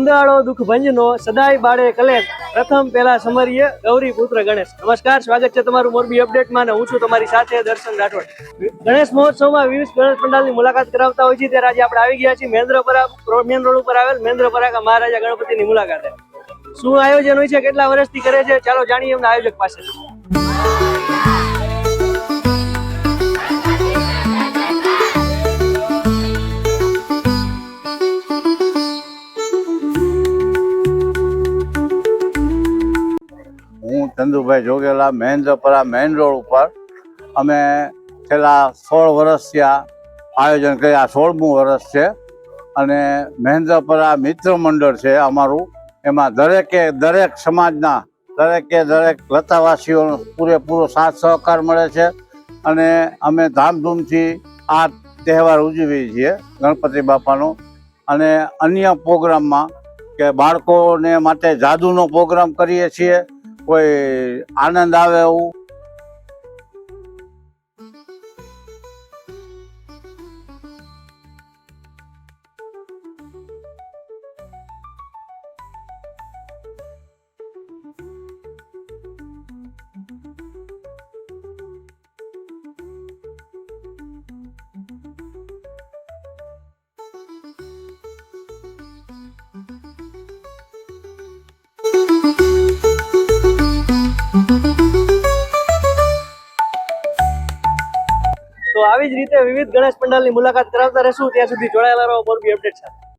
અંધાળો દુઃખ ભંજનો સદાય બાળે કલેશ પ્રથમ પેલા સમરીએ ગૌરી પુત્ર ગણેશ। નમસ્કાર, સ્વાગત છે તમારું મોરબી અપડેટમાં અને હું છું તમારી સાથે દર્શન રાઠોડ। ગણેશ મહોત્સવમાં વિવિધ ગણેશ પંડાલની મુલાકાત કરાવતા હોય છે ત્યારે આજે આપણે આવી ગયા છીએ મેન્દ્રપરા મેન રોડ ઉપર આવેલ મેન્દ્રપરા મહારાજા ગણપતિની મુલાકાતે। શું આયોજન હોય છે, કેટલા વર્ષથી કરે છે, ચાલો જાણીએ એમના આયોજક પાસે। હું ચંદુભાઈ જોગેલા મહેન્દ્રપરા મેઇન રોડ ઉપર અમે છેલ્લા 16 વર્ષથી આ આયોજન કર્યા। 16મું વર્ષ છે અને મહેન્દ્રપરા મિત્ર મંડળ છે અમારું। એમાં દરેક સમાજના દરેક લતાવાસીઓનો પૂરેપૂરો સાથ સહકાર મળે છે અને અમે ધામધૂમથી આ તહેવાર ઉજવીએ છીએ ગણપતિ બાપાનો। અને અન્ય પ્રોગ્રામમાં કે બાળકોને માટે જાદુનો પ્રોગ્રામ કરીએ છીએ, કોઈ આનંદ આવે એવું। તો આવી જ રીતે વિવિધ ગણેશ પંડાલની મુલાકાત કરાવતા રહેશું। ત્યાં સુધી જોડાયેલા રહો મોરબી અપડેટ સાથે।